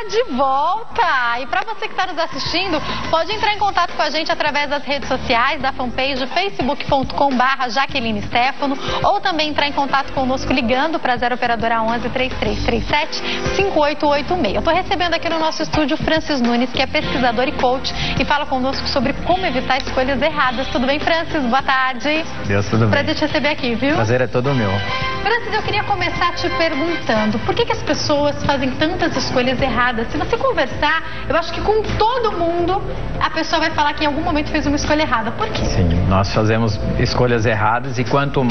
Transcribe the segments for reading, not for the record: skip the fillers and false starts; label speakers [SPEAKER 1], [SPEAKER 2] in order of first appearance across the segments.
[SPEAKER 1] de volta! E para você que está nos assistindo, pode entrar em contato com a gente através das redes sociais, da fanpage facebook.com/Jaqueline Stefano, ou também entrar em contato conosco ligando para 0 operadora 11 3337 5886. Eu estou recebendo aqui no nosso estúdio Francis Nunes, que é pesquisador e coach, e fala conosco sobre como evitar escolhas erradas. Tudo bem, Francis? Boa tarde.
[SPEAKER 2] Deus, tudo bem.
[SPEAKER 1] Prazer te receber aqui, viu?
[SPEAKER 2] Prazer é todo meu.
[SPEAKER 1] Francis, eu queria começar te perguntando, por que as pessoas fazem tantas escolhas erradas? Se você conversar, eu acho que com todo mundo, a pessoa vai falar que em algum momento fez uma escolha errada. Por quê?
[SPEAKER 2] Sim, nós fazemos escolhas erradas e quanto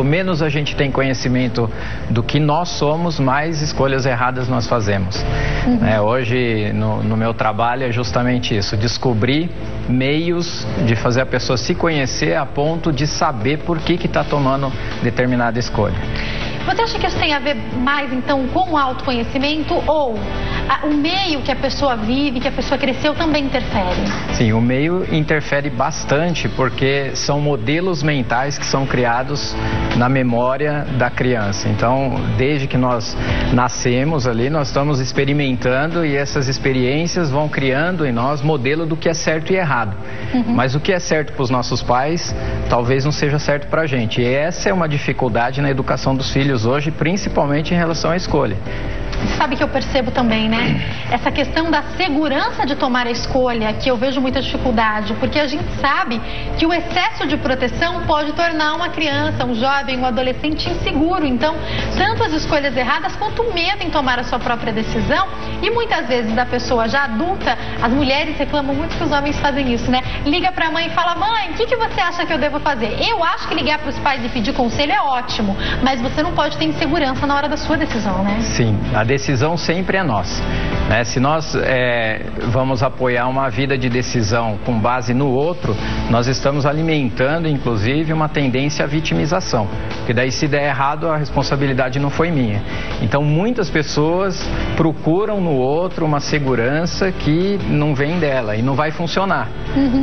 [SPEAKER 2] menos a gente tem conhecimento do que nós somos, mais escolhas erradas nós fazemos. Hoje, no meu trabalho, é justamente isso, descobrir meios de fazer a pessoa se conhecer a ponto de saber por que está tomando determinada escolha.
[SPEAKER 1] Você acha que isso tem a ver mais, então, com o autoconhecimento ou o meio que a pessoa vive, que a pessoa cresceu, também interfere?
[SPEAKER 2] Sim, o meio interfere bastante porque são modelos mentais que são criados na memória da criança. Então, desde que nós nascemos ali, nós estamos experimentando e essas experiências vão criando em nós modelo do que é certo e errado. Mas o que é certo para os nossos pais, talvez não seja certo para a gente. E essa é uma dificuldade na educação dos filhos hoje, principalmente em relação à escolha.
[SPEAKER 1] Você sabe que eu percebo também, né? Essa questão da segurança de tomar a escolha, que eu vejo muita dificuldade, porque a gente sabe que o excesso de proteção pode tornar uma criança, um jovem, um adolescente inseguro. Então, tanto as escolhas erradas quanto o medo em tomar a sua própria decisão. E muitas vezes da pessoa já adulta, as mulheres reclamam muito que os homens fazem isso, né? Liga pra mãe e fala: mãe, o que você acha que eu devo fazer? Eu acho que ligar pros pais e pedir conselho é ótimo, mas você não pode ter insegurança na hora da sua decisão, né?
[SPEAKER 2] Sim, a decisão sempre é nossa, né? Se nós vamos apoiar uma vida de decisão com base no outro, nós estamos alimentando, inclusive, uma tendência à vitimização, porque daí, se der errado, a responsabilidade não foi minha. Então, muitas pessoas procuram no outro uma segurança que não vem dela e não vai funcionar,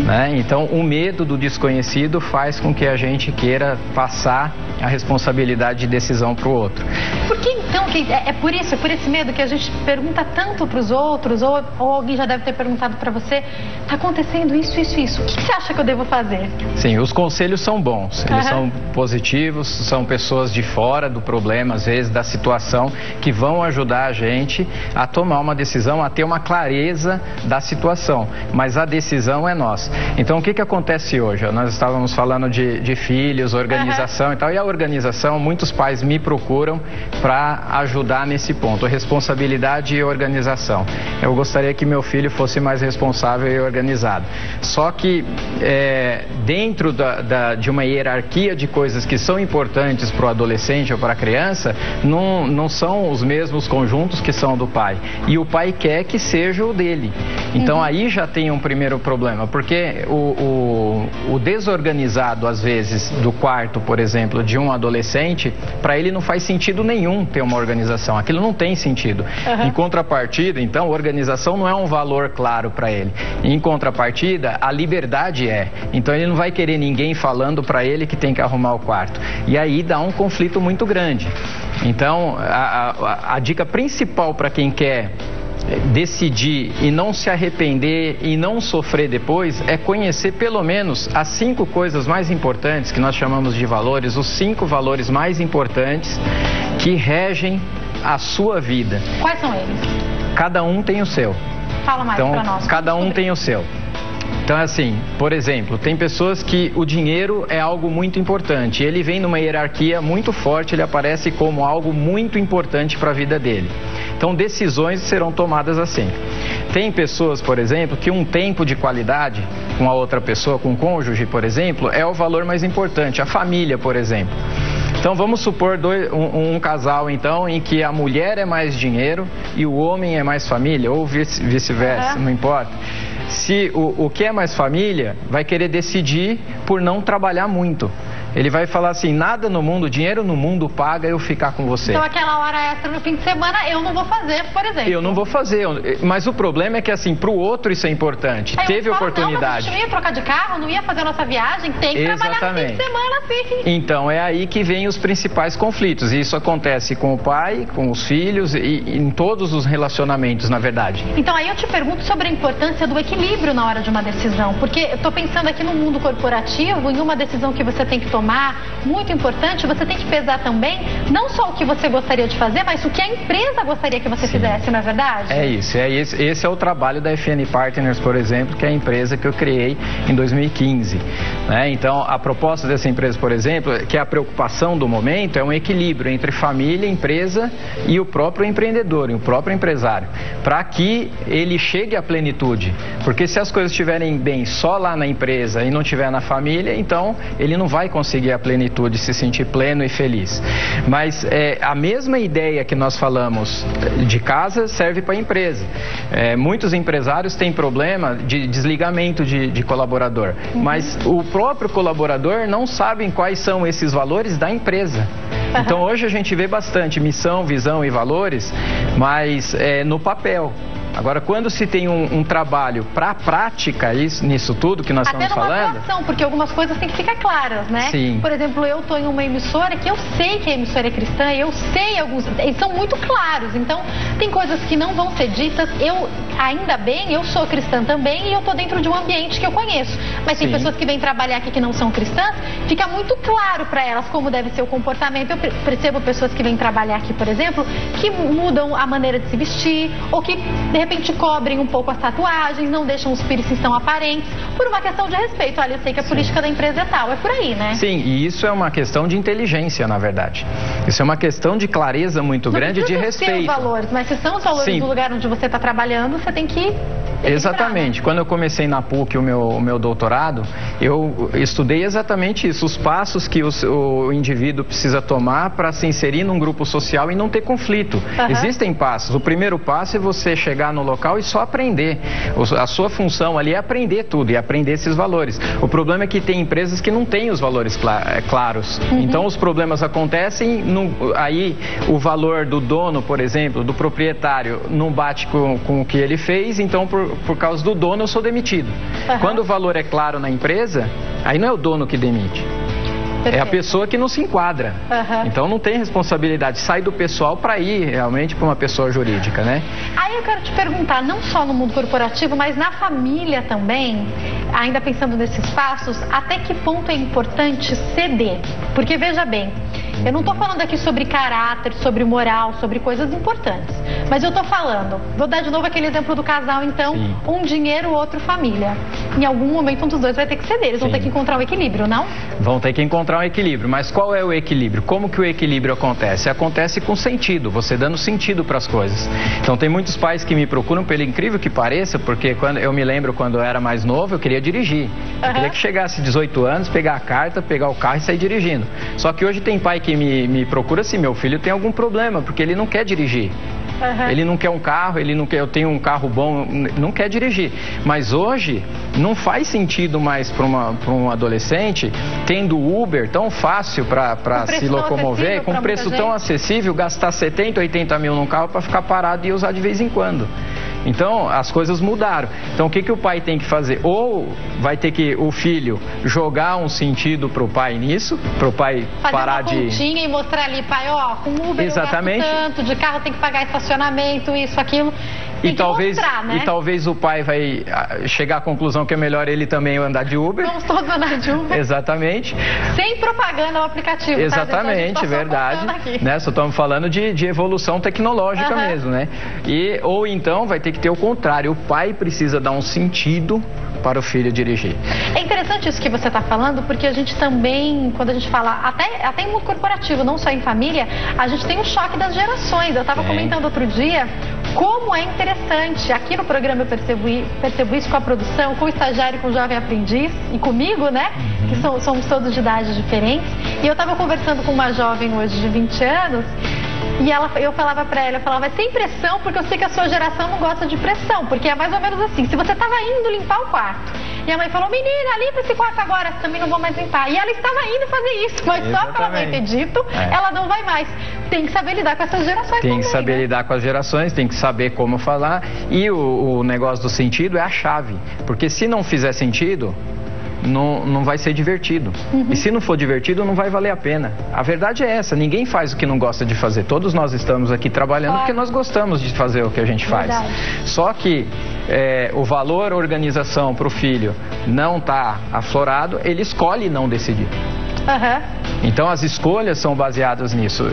[SPEAKER 2] né? Então, o medo do desconhecido faz com que a gente queira passar a responsabilidade de decisão para o outro.
[SPEAKER 1] Por que então, é por esse medo que a gente pergunta tanto para os outros, ou alguém já deve ter perguntado para você: está acontecendo isso, isso, isso, o que você acha que eu devo fazer?
[SPEAKER 2] Sim, os conselhos são bons, eles são positivos, são pessoas de fora do problema, às vezes da situação, que vão ajudar a gente a tomar uma decisão, a ter uma clareza da situação, mas a decisão é nossa. Então, o que acontece hoje? Nós estávamos falando de filhos, organização e tal, e a organização, muitos pais me procuram para ajudar nesse ponto, responsabilidade e organização. Eu gostaria que meu filho fosse mais responsável e organizado. Só que dentro de uma hierarquia de coisas que são importantes para o adolescente ou para a criança, não são os mesmos conjuntos que são do pai. E o pai quer que seja o dele. Então aí já tem um primeiro problema, porque o desorganizado, às vezes, do quarto, por exemplo, de um adolescente, para ele não faz sentido nenhum ter uma organização. Aquilo não tem sentido. Em contrapartida, então, organização não é um valor claro para ele. Em contrapartida, a liberdade é. Então, ele não vai querer ninguém falando para ele que tem que arrumar o quarto. E aí dá um conflito muito grande. Então, a dica principal para quem quer decidir e não se arrepender e não sofrer depois é conhecer pelo menos as 5 coisas mais importantes, que nós chamamos de valores, os 5 valores mais importantes que regem a sua vida.
[SPEAKER 1] Quais são eles?
[SPEAKER 2] Cada um tem o seu.
[SPEAKER 1] Fala mais para nós.
[SPEAKER 2] Cada um tem o seu. Então, assim, por exemplo, tem pessoas que o dinheiro é algo muito importante. Ele vem numa hierarquia muito forte, ele aparece como algo muito importante para a vida dele. Então, decisões serão tomadas assim. Tem pessoas, por exemplo, que um tempo de qualidade com a outra pessoa, com o cônjuge, por exemplo, é o valor mais importante. A família, por exemplo. Então, vamos supor um casal, então, em que a mulher é mais dinheiro e o homem é mais família, ou vice-versa, não importa. Se o que é mais família vai querer decidir por não trabalhar muito. Ele vai falar assim, nada no mundo, dinheiro no mundo paga eu ficar com você.
[SPEAKER 1] Então aquela hora extra no fim de semana eu não vou fazer, por exemplo.
[SPEAKER 2] Eu não vou fazer, mas o problema é que assim, pro outro isso é importante. Teve oportunidade.
[SPEAKER 1] Não, mas a gente não ia trocar de carro, não ia fazer a nossa viagem, tem que trabalhar no fim de semana, sim.
[SPEAKER 2] Então é aí que vem os principais conflitos. E isso acontece com o pai, com os filhos e em todos os relacionamentos, na verdade.
[SPEAKER 1] Então aí eu te pergunto sobre a importância do equilíbrio na hora de uma decisão, porque eu tô pensando aqui no mundo corporativo, em uma decisão que você tem que tomar, muito importante, você tem que pesar também, não só o que você gostaria de fazer, mas o que a empresa gostaria que você fizesse, não é verdade?
[SPEAKER 2] É isso, esse é o trabalho da FN Partners, por exemplo, que é a empresa que eu criei em 2015. Né? Então, a proposta dessa empresa, por exemplo, que é a preocupação do momento, é um equilíbrio entre família, empresa e o próprio empreendedor, e o próprio empresário, para que ele chegue à plenitude. Porque se as coisas estiverem bem só lá na empresa e não estiver na família, então ele não vai conseguir a plenitude, se sentir pleno e feliz. Mas a mesma ideia que nós falamos de casa serve para a empresa. Muitos empresários têm problema de desligamento de colaborador, mas o próprio colaborador não sabe quais são esses valores da empresa. Então hoje a gente vê bastante missão, visão e valores, mas no papel. Agora, quando se tem um trabalho para a prática, nisso tudo que nós estamos falando...
[SPEAKER 1] Até numa atuação, porque algumas coisas têm que ficar claras, né?
[SPEAKER 2] Sim.
[SPEAKER 1] Por exemplo, eu estou em uma emissora que eu sei que a emissora é cristã, eu sei alguns... Eles são muito claros, então tem coisas que não vão ser ditas. Ainda bem, eu sou cristã também e eu estou dentro de um ambiente que eu conheço. Mas tem pessoas que vêm trabalhar aqui que não são cristãs, fica muito claro para elas como deve ser o comportamento. Eu percebo pessoas que vêm trabalhar aqui, por exemplo, que mudam a maneira de se vestir, ou que, de repente, cobrem um pouco as tatuagens, não deixam os piercings tão aparentes, por uma questão de respeito. Olha, eu sei que a política da empresa é tal, é por aí, né?
[SPEAKER 2] Sim, e isso é uma questão de inteligência, na verdade. Isso é uma questão de clareza muito grande, de respeito. Não
[SPEAKER 1] os valores, mas se são os valores do lugar onde você está trabalhando, você tem que...
[SPEAKER 2] Exatamente. Quando eu comecei na PUC o meu doutorado, eu estudei exatamente isso, os passos que o indivíduo precisa tomar para se inserir num grupo social e não ter conflito. Existem passos. O primeiro passo é você chegar no local e só aprender. A sua função ali é aprender tudo e aprender esses valores. O problema é que tem empresas que não têm os valores claros. Então os problemas acontecem, aí o valor do dono, por exemplo, do proprietário, não bate com o que ele fez, então por causa do dono eu sou demitido. Quando o valor é claro na empresa, aí não é o dono que demite. É a pessoa que não se enquadra. Então não tem responsabilidade. Sai do pessoal para ir realmente para uma pessoa jurídica, né?
[SPEAKER 1] Aí eu quero te perguntar, não só no mundo corporativo, mas na família também, ainda pensando nesses passos, até que ponto é importante ceder? Porque veja bem, eu não estou falando aqui sobre caráter, sobre moral, sobre coisas importantes. Mas eu estou falando, vou dar de novo aquele exemplo do casal, então, um dinheiro, outro família. Em algum momento um dos dois vai ter que ceder, eles vão ter que encontrar o equilíbrio, não?
[SPEAKER 2] Vão ter que encontrar um equilíbrio, mas qual é o equilíbrio? Como que o equilíbrio acontece? Acontece com sentido, você dando sentido para as coisas. Então tem muitos pais que me procuram, pelo incrível que pareça, porque eu me lembro quando eu era mais novo, eu queria dirigir. Eu queria que chegasse 18 anos, pegar a carta, pegar o carro e sair dirigindo. Só que hoje tem pai que me procura assim, meu filho tem algum problema, porque ele não quer dirigir. Ele não quer um carro, ele não quer, eu tenho um carro bom, não quer dirigir. Mas hoje não faz sentido mais para um adolescente, tendo Uber tão fácil para se locomover, com preço tão acessível, gastar 70, 80 mil num carro para ficar parado e usar de vez em quando. Então, as coisas mudaram. Então, o que o pai tem que fazer? Ou vai ter que o filho jogar um sentido pro pai nisso, pro pai parar de...
[SPEAKER 1] Fazer uma continha e mostrar ali, pai, ó, com Uber eu gasto tanto, de carro tem que pagar estacionamento, isso, aquilo...
[SPEAKER 2] E talvez o pai vai chegar à conclusão que é melhor ele também andar de Uber.
[SPEAKER 1] Vamos todos andar de Uber.
[SPEAKER 2] Exatamente.
[SPEAKER 1] Sem propaganda ao aplicativo.
[SPEAKER 2] Exatamente, tá? Verdade. Né? Só estamos falando de evolução tecnológica mesmo, né? Ou então vai ter que ter o contrário. O pai precisa dar um sentido para o filho dirigir.
[SPEAKER 1] É interessante isso que você está falando, porque a gente também, quando a gente fala, até em mundo corporativo, não só em família, a gente tem um choque das gerações. Eu estava comentando outro dia como é interessante. Aqui no programa eu percebo isso com a produção, com o estagiário, com o jovem aprendiz e comigo, né? Que somos todos de idades diferentes. E eu estava conversando com uma jovem hoje de 20 anos e eu falava pra ela, é sem pressão, porque eu sei que a sua geração não gosta de pressão, porque é mais ou menos assim, se você estava indo limpar o quarto E a mãe falou, menina, limpa esse quarto agora, também não vou mais limpar. E ela estava indo fazer isso, mas só porque ela mãe ter dito, ela não vai mais. Tem que saber lidar com essas gerações também,
[SPEAKER 2] Tem que saber lidar com as gerações, tem que saber como falar. E o negócio do sentido é a chave. Porque se não fizer sentido, não vai ser divertido. E se não for divertido, não vai valer a pena. A verdade é essa, ninguém faz o que não gosta de fazer. Todos nós estamos aqui trabalhando porque nós gostamos de fazer o que a gente faz. Só que o valor organização para o filho não está aflorado, ele escolhe não decidir. Então as escolhas são baseadas nisso.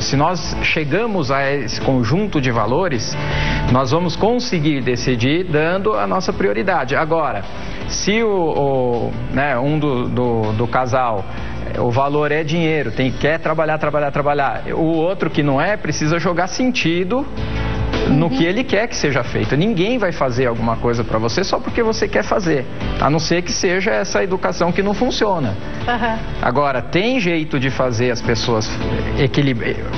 [SPEAKER 2] Se nós chegamos a esse conjunto de valores, nós vamos conseguir decidir dando a nossa prioridade. Agora, se um do casal, o valor é dinheiro, quer trabalhar, o outro que não precisa jogar sentido no que ele quer que seja feito. Ninguém vai fazer alguma coisa para você só porque você quer fazer, a não ser que seja essa educação que não funciona. Agora, tem jeito de fazer as pessoas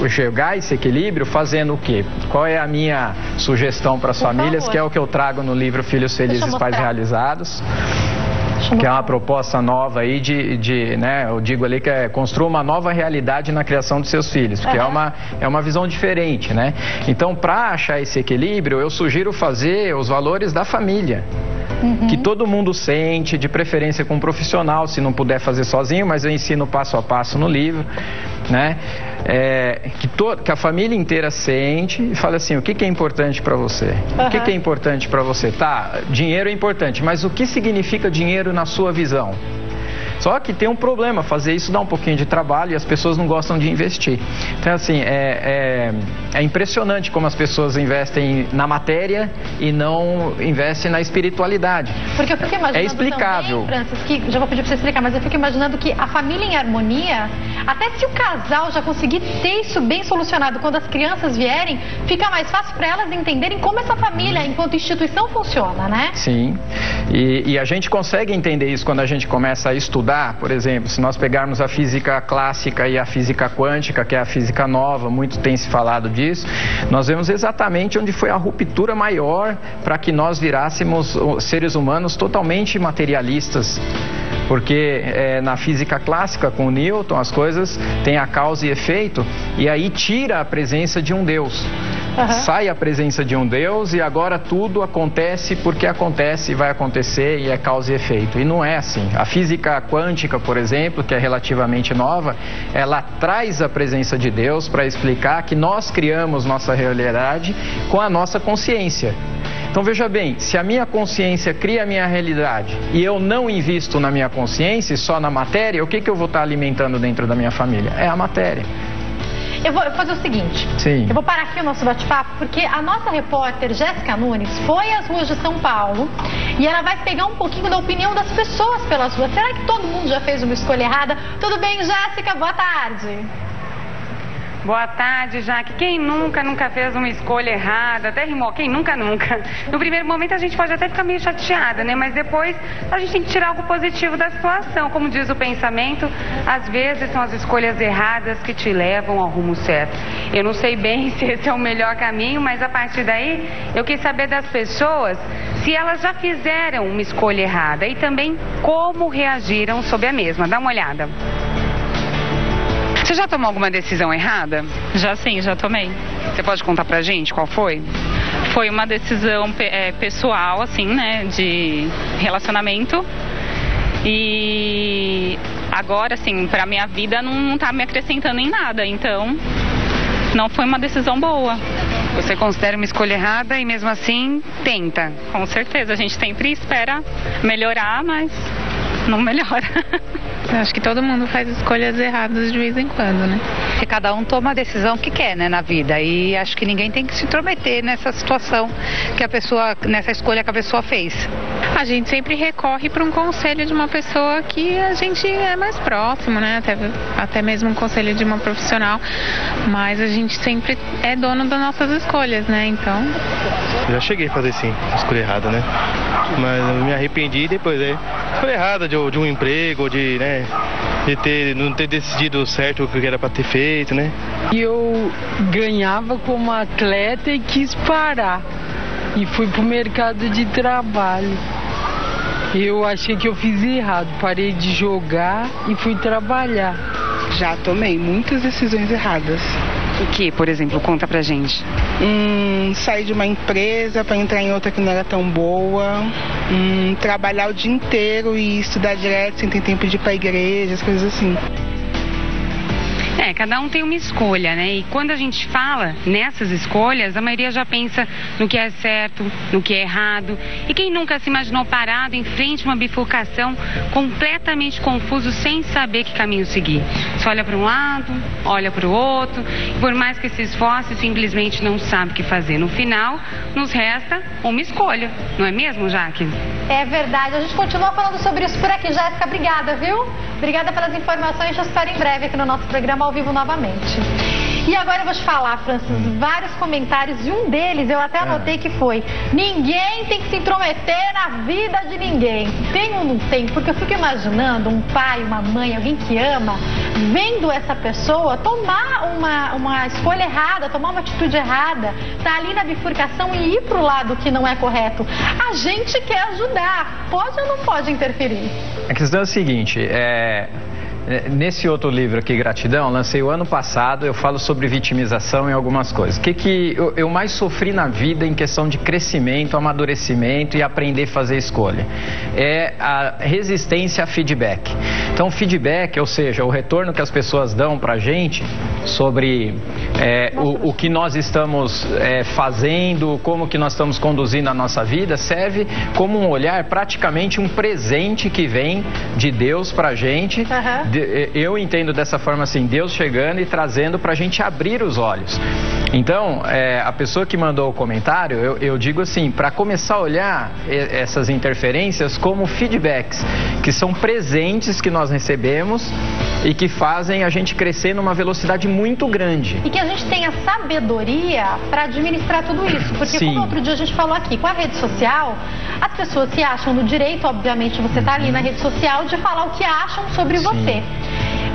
[SPEAKER 2] chegar a esse equilíbrio fazendo o quê? Qual é a minha sugestão para as famílias, que é o que eu trago no livro Filhos Felizes, Pais Realizados? Que é uma proposta nova aí eu digo ali que construa uma nova realidade na criação dos seus filhos, porque é uma visão diferente, né? Então, para achar esse equilíbrio, eu sugiro fazer os valores da família. Que todo mundo sente, de preferência com um profissional, se não puder fazer sozinho, mas eu ensino passo a passo no livro, né? Que a família inteira sente e fala assim, o que é importante para você? O que é importante para você? Tá, dinheiro é importante, mas o que significa dinheiro na sua visão? Só que tem um problema, fazer isso dá um pouquinho de trabalho e as pessoas não gostam de investir. Então, assim, é impressionante como as pessoas investem na matéria e não investem na espiritualidade.
[SPEAKER 1] Porque eu fico imaginando
[SPEAKER 2] explicável.
[SPEAKER 1] Também, Francis, que já vou pedir para você explicar, mas eu fico imaginando que a família em harmonia, até se o casal já conseguir ter isso bem solucionado, quando as crianças vierem, fica mais fácil para elas entenderem como essa família, enquanto instituição, funciona, né?
[SPEAKER 2] Sim, e a gente consegue entender isso quando a gente começa a estudar. Por exemplo, se nós pegarmos a física clássica e a física quântica, que é a física nova, muito tem se falado disso, nós vemos exatamente onde foi a ruptura maior para que nós virássemos seres humanos totalmente materialistas. Porque na física clássica, com Newton, as coisas têm a causa e efeito, e aí tira a presença de um Deus. Sai a presença de um Deus e agora tudo acontece porque acontece e vai acontecer e é causa e efeito. E não é assim. A física quântica, por exemplo, que é relativamente nova, ela traz a presença de Deus para explicar que nós criamos nossa realidade com a nossa consciência. Então veja bem, se a minha consciência cria a minha realidade e eu não invisto na minha consciência e só na matéria, o que eu vou estar alimentando dentro da minha família? É a matéria.
[SPEAKER 1] Eu vou fazer o seguinte, eu vou parar aqui o nosso bate-papo, porque a nossa repórter Jéssica Nunes foi às ruas de São Paulo e ela vai pegar um pouquinho da opinião das pessoas pelas ruas. Será que todo mundo já fez uma escolha errada? Tudo bem, Jéssica? Boa tarde.
[SPEAKER 3] Boa tarde, Jaque. Quem nunca fez uma escolha errada? Até rimou, quem nunca? No primeiro momento a gente pode até ficar meio chateada, né? Mas depois a gente tem que tirar algo positivo da situação. Como diz o pensamento, às vezes são as escolhas erradas que te levam ao rumo certo. Eu não sei bem se esse é o melhor caminho, mas a partir daí eu quis saber das pessoas se elas já fizeram uma escolha errada e também como reagiram sobre a mesma. Dá uma olhada. Você já tomou alguma decisão errada?
[SPEAKER 4] Já sim, já tomei.
[SPEAKER 3] Você pode contar pra gente qual foi?
[SPEAKER 4] Foi uma decisão pessoal, assim, né, de relacionamento. E agora, assim, pra minha vida não tá me acrescentando em nada, então não foi uma decisão boa.
[SPEAKER 3] Você considera uma escolha errada e mesmo assim tenta?
[SPEAKER 4] Com certeza, a gente sempre espera melhorar, mas não melhora.
[SPEAKER 5] Eu acho que todo mundo faz escolhas erradas de vez em quando, né?
[SPEAKER 6] Porque cada um toma a decisão que quer, né, na vida. E acho que ninguém tem que se intrometer nessa situação nessa escolha que a pessoa fez.
[SPEAKER 5] A gente sempre recorre para um conselho de uma pessoa que a gente é mais próximo, né? Até mesmo um conselho de uma profissional. Mas a gente sempre é dono das nossas escolhas, né? Então...
[SPEAKER 7] Eu já cheguei a fazer sim, escolha errada, né? Mas eu me arrependi depois, escolha errada de um emprego, de não ter decidido certo o que era para ter feito, né?
[SPEAKER 8] Eu ganhava como atleta e quis parar. E fui pro mercado de trabalho. Eu achei que eu fiz errado, parei de jogar e fui trabalhar.
[SPEAKER 9] Já tomei muitas decisões erradas.
[SPEAKER 3] O que, por exemplo? Conta pra gente.
[SPEAKER 9] Sair de uma empresa para entrar em outra que não era tão boa. Trabalhar o dia inteiro e estudar direto sem ter tempo de ir pra igreja, as coisas assim.
[SPEAKER 3] Cada um tem uma escolha, né? E quando a gente fala nessas escolhas, a maioria já pensa no que é certo, no que é errado. E quem nunca se imaginou parado em frente a uma bifurcação, completamente confuso, sem saber que caminho seguir? Você olha para um lado, olha para o outro, e por mais que se esforce, simplesmente não sabe o que fazer. No final, nos resta uma escolha, não é mesmo, Jaque?
[SPEAKER 1] É verdade. A gente continua falando sobre isso por aqui. Jéssica, obrigada, viu? Obrigada pelas informações. Te espero em breve aqui no nosso programa ao vivo novamente. E agora eu vou te falar, Francis, vários comentários e um deles eu até anotei que foi: ninguém tem que se intrometer na vida de ninguém. Tem ou não tem? Porque eu fico imaginando um pai, uma mãe, alguém que ama, vendo essa pessoa tomar uma escolha errada, tomar uma atitude errada, tá ali na bifurcação e ir pro lado que não é correto. A gente quer ajudar. Pode ou não pode interferir?
[SPEAKER 2] A questão é a seguinte, nesse outro livro aqui, Gratidão, lancei o ano passado, eu falo sobre vitimização em algumas coisas. O que eu mais sofri na vida em questão de crescimento, amadurecimento e aprender a fazer escolha? É a resistência a feedback. Então, feedback, ou seja, o retorno que as pessoas dão pra gente sobre o que nós estamos fazendo, como que nós estamos conduzindo a nossa vida, serve como um olhar, praticamente um presente que vem de Deus pra gente. Eu entendo dessa forma assim, Deus chegando e trazendo pra gente abrir os olhos. Então, a pessoa que mandou o comentário, eu digo assim, para começar a olhar essas interferências como feedbacks, que são presentes que nós recebemos e que fazem a gente crescer numa velocidade muito grande.
[SPEAKER 1] E que a gente tenha sabedoria para administrar tudo isso. Porque como outro dia a gente falou aqui, com a rede social, as pessoas se acham no direito, obviamente você está ali na rede social, de falar o que acham sobre você.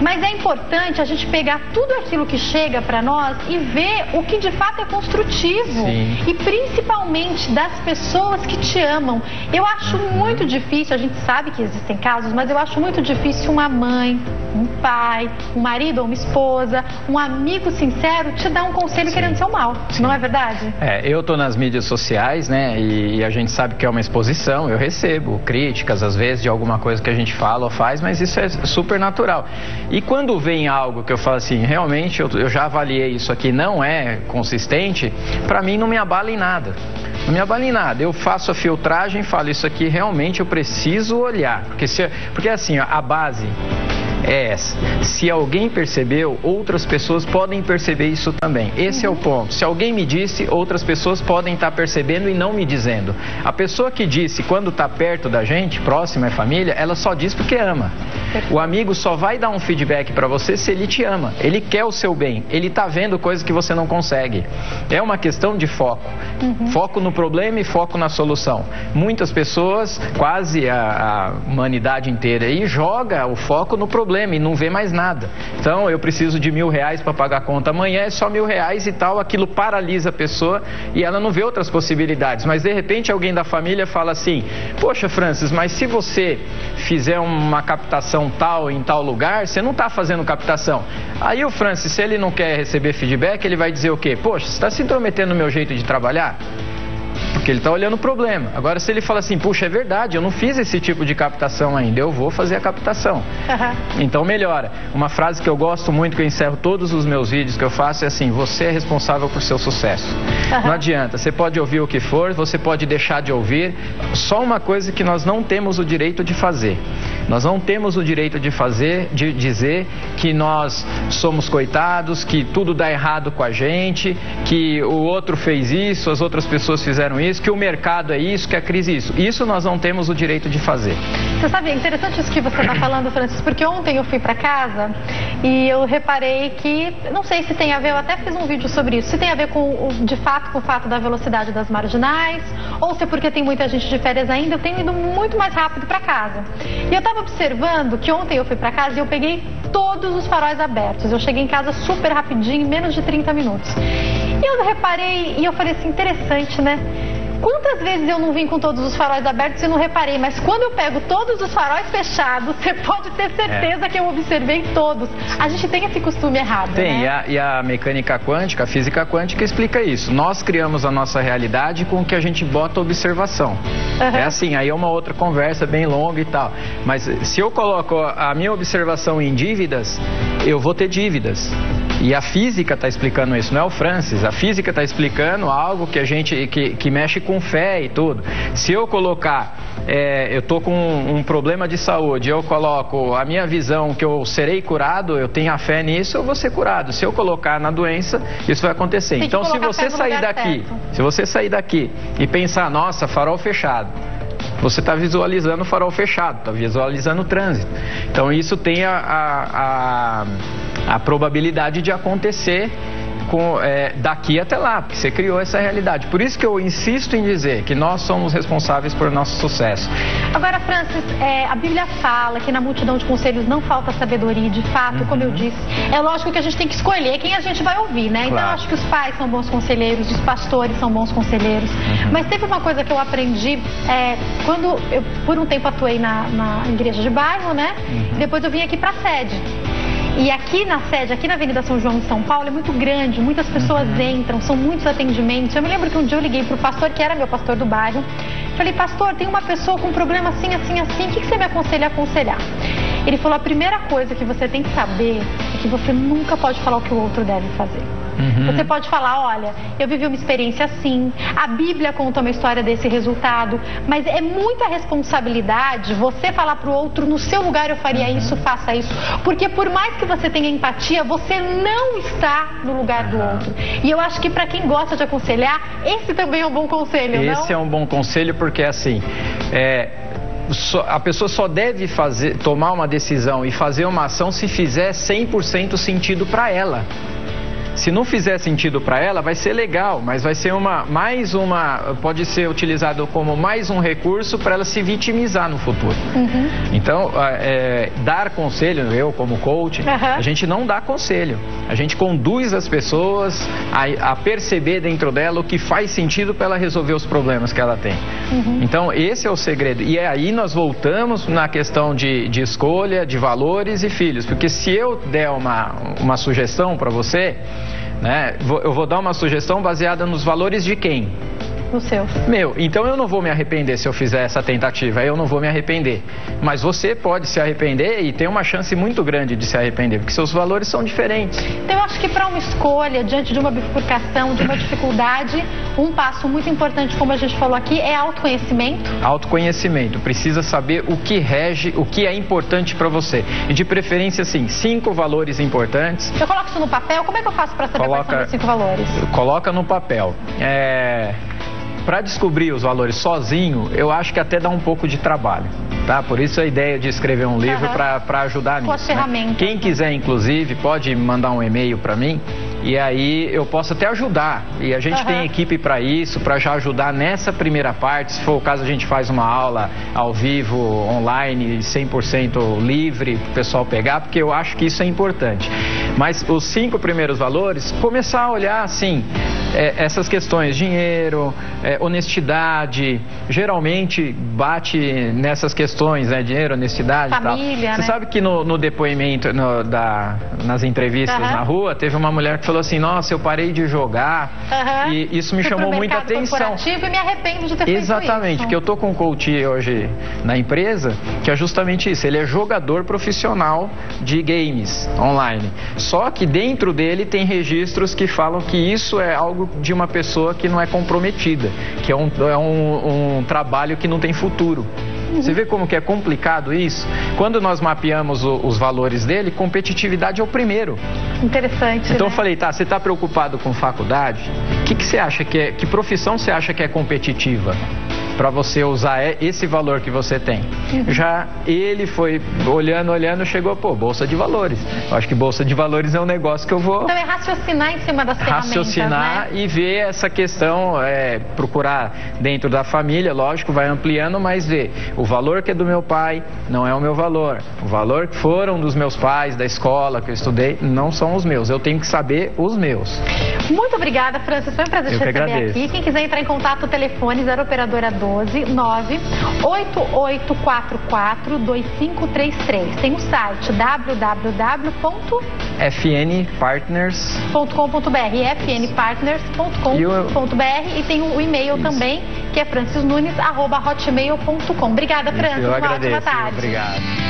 [SPEAKER 1] Mas é importante a gente pegar tudo aquilo que chega para nós e ver o que de fato é construtivo. E principalmente das pessoas que te amam. Eu acho muito difícil, a gente sabe que existem casos, mas eu acho muito difícil uma mãe, um pai, um marido ou uma esposa, um amigo sincero te dar um conselho querendo seu mal. Não é verdade?
[SPEAKER 2] Eu tô nas mídias sociais, né? E a gente sabe que é uma exposição, eu recebo críticas às vezes de alguma coisa que a gente fala ou faz, mas isso é super natural. E quando vem algo que eu falo assim, realmente eu já avaliei isso aqui, não é consistente, para mim não me abala em nada. Não me abala em nada. Eu faço a filtragem e falo, isso aqui realmente eu preciso olhar. Porque assim, a base é essa. Se alguém percebeu, outras pessoas podem perceber isso também. Esse é o ponto. Se alguém me disse, outras pessoas podem estar percebendo e não me dizendo. A pessoa que disse quando está perto da gente, próxima é família, ela só diz porque ama. O amigo só vai dar um feedback para você se ele te ama. Ele quer o seu bem. Ele está vendo coisas que você não consegue. É uma questão de foco. Foco no problema e foco na solução. Muitas pessoas, quase a humanidade inteira aí, joga o foco no problema e não vê mais nada. Então, eu preciso de R$1.000 para pagar a conta amanhã, é só R$1.000 e tal, aquilo paralisa a pessoa e ela não vê outras possibilidades. Mas, de repente, alguém da família fala assim, poxa, Francis, mas se você fizer uma captação tal em tal lugar, você não está fazendo captação. Aí o Francis, se ele não quer receber feedback, ele vai dizer o quê? Poxa, você está se intrometendo no meu jeito de trabalhar? Porque ele está olhando o problema. Agora, se ele fala assim, puxa, é verdade, eu não fiz esse tipo de captação ainda, eu vou fazer a captação. Então melhora. Uma frase que eu gosto muito, que eu encerro todos os meus vídeos que eu faço, é assim, você é responsável por seu sucesso. Não adianta, você pode ouvir o que for, você pode deixar de ouvir, só uma coisa que nós não temos o direito de fazer. Nós não temos o direito de dizer que nós somos coitados, que tudo dá errado com a gente, que o outro fez isso, as outras pessoas fizeram isso, que o mercado é isso, que a crise é isso. Isso nós não temos o direito de fazer.
[SPEAKER 1] Você sabe, é interessante isso que você está falando, Francis, porque ontem eu fui para casa e eu reparei que, não sei se tem a ver, eu até fiz um vídeo sobre isso, se tem a ver de fato com o fato da velocidade das marginais, ou se é porque tem muita gente de férias ainda, eu tenho ido muito mais rápido para casa. E eu estava observando que ontem eu fui para casa e eu peguei todos os faróis abertos. Eu cheguei em casa super rapidinho, em menos de 30 minutos. E eu reparei e eu falei assim, interessante, né? Quantas vezes eu não vim com todos os faróis abertos e não reparei, mas quando eu pego todos os faróis fechados, você pode ter certeza que eu observei todos. A gente tem esse costume errado,
[SPEAKER 2] Tem,
[SPEAKER 1] né?
[SPEAKER 2] e a mecânica quântica, a física quântica explica isso. Nós criamos a nossa realidade com o que a gente bota observação. É assim, aí é uma outra conversa bem longa e tal. Mas se eu coloco a minha observação em dívidas, eu vou ter dívidas. E a física está explicando isso, não é o Francis. A física está explicando algo que a gente que mexe com fé e tudo. Se eu colocar, eu tô com um problema de saúde, eu coloco a minha visão que eu serei curado, eu tenho a fé nisso, eu vou ser curado. Se eu colocar na doença, isso vai acontecer. Então, se você sair daqui e pensar, nossa, farol fechado, você está visualizando o farol fechado, está visualizando o trânsito. Então isso tem a probabilidade de acontecer daqui até lá, porque você criou essa realidade. Por isso que eu insisto em dizer que nós somos responsáveis por nosso sucesso.
[SPEAKER 1] Agora, Francis, a Bíblia fala que na multidão de conselhos não falta sabedoria, de fato, como eu disse. É lógico que a gente tem que escolher quem a gente vai ouvir, né? Então, eu acho que os pais são bons conselheiros, os pastores são bons conselheiros. Mas teve uma coisa que eu aprendi, quando eu, por um tempo, atuei na igreja de bairro, né? Depois eu vim aqui para a sede. E aqui na sede, aqui na Avenida São João, em São Paulo, é muito grande, muitas pessoas entram, são muitos atendimentos. Eu me lembro que um dia eu liguei para o pastor, que era meu pastor do bairro, falei, pastor, tem uma pessoa com um problema assim, assim, assim, o que você me aconselha a aconselhar? Ele falou, a primeira coisa que você tem que saber é que você nunca pode falar o que o outro deve fazer. Você pode falar, olha, eu vivi uma experiência assim, a Bíblia conta uma história desse resultado, mas é muita responsabilidade você falar para o outro, no seu lugar eu faria isso, faça isso, porque por mais que você tenha empatia, você não está no lugar do outro. E eu acho que para quem gosta de aconselhar, esse também é um bom conselho, não?
[SPEAKER 2] Esse é um bom conselho porque assim, a pessoa só deve tomar uma decisão e fazer uma ação se fizer 100% sentido para ela. Se não fizer sentido para ela, vai ser legal, mas vai ser pode ser utilizado como mais um recurso para ela se vitimizar no futuro. Então, dar conselho, eu como coach, a gente não dá conselho. A gente conduz as pessoas a perceber dentro dela o que faz sentido para ela resolver os problemas que ela tem. Então, esse é o segredo. E aí nós voltamos na questão de escolha, de valores e filhos. Porque se eu der uma sugestão para você, né, eu vou dar uma sugestão baseada nos valores de quem?
[SPEAKER 1] Os seus.
[SPEAKER 2] Meu, então eu não vou me arrepender se eu fizer essa tentativa, eu não vou me arrepender. Mas você pode se arrepender e tem uma chance muito grande de se arrepender, porque seus valores são diferentes.
[SPEAKER 1] Então eu acho que para uma escolha, diante de uma bifurcação, de uma dificuldade, um passo muito importante, como a gente falou aqui, é autoconhecimento. Autoconhecimento,
[SPEAKER 2] precisa saber o que rege, o que é importante para você. E de preferência, assim, 5 valores importantes.
[SPEAKER 1] Eu coloco isso no papel, como é que eu faço para saber quais são os 5 valores?
[SPEAKER 2] Coloca no papel. Para descobrir os valores sozinho, eu acho que até dá um pouco de trabalho, tá? Por isso a ideia de escrever um livro para ajudar nisso.
[SPEAKER 1] Com as ferramentas.
[SPEAKER 2] Quem quiser, inclusive, pode mandar um e-mail para mim e aí eu posso até ajudar. E a gente tem equipe para isso, para já ajudar nessa primeira parte. Se for o caso, a gente faz uma aula ao vivo, online, 100% livre para o pessoal pegar, porque eu acho que isso é importante. Mas os 5 primeiros valores, começar a olhar assim, essas questões, dinheiro, honestidade, geralmente bate nessas questões, né? Dinheiro, honestidade,
[SPEAKER 1] família,
[SPEAKER 2] e tal. Você
[SPEAKER 1] né?
[SPEAKER 2] sabe que no depoimento, nas entrevistas na rua, teve uma mulher que falou assim, nossa, eu parei de jogar e isso me chamou muita atenção.
[SPEAKER 1] E me arrependo de ter feito isso.
[SPEAKER 2] Exatamente, que eu tô com um coach hoje na empresa, que é justamente isso, ele é jogador profissional de games online. Só que dentro dele tem registros que falam que isso é algo de uma pessoa que não é comprometida, que é um trabalho que não tem futuro. Você vê como que é complicado isso? Quando nós mapeamos os valores dele, competitividade é o primeiro.
[SPEAKER 1] Interessante,
[SPEAKER 2] então
[SPEAKER 1] né?
[SPEAKER 2] Eu falei, tá, você está preocupado com faculdade? Que você acha que profissão você acha que é competitiva? para você usar esse valor que você tem. Já ele foi olhando, chegou, bolsa de valores. Eu acho que bolsa de valores é um negócio que eu vou...
[SPEAKER 1] Então é raciocinar em cima das ferramentas,
[SPEAKER 2] raciocinar, né? E ver essa questão, procurar dentro da família, lógico, vai ampliando, mas ver o valor que é do meu pai não é o meu valor. O valor que foram dos meus pais, da escola que eu estudei, não são os meus. Eu tenho que saber os meus.
[SPEAKER 1] Muito obrigada, Francis. Foi um prazer te receber aqui. Quem quiser entrar em contato, o telefone 0 operadora 12 988442533. Tem o site www.fnpartners.com.br fnpartners.com.br e tem o e-mail também, que é francisnunes@hotmail.com. Obrigada, Francis.
[SPEAKER 2] Eu agradeço.
[SPEAKER 1] Uma ótima tarde.
[SPEAKER 2] Obrigado.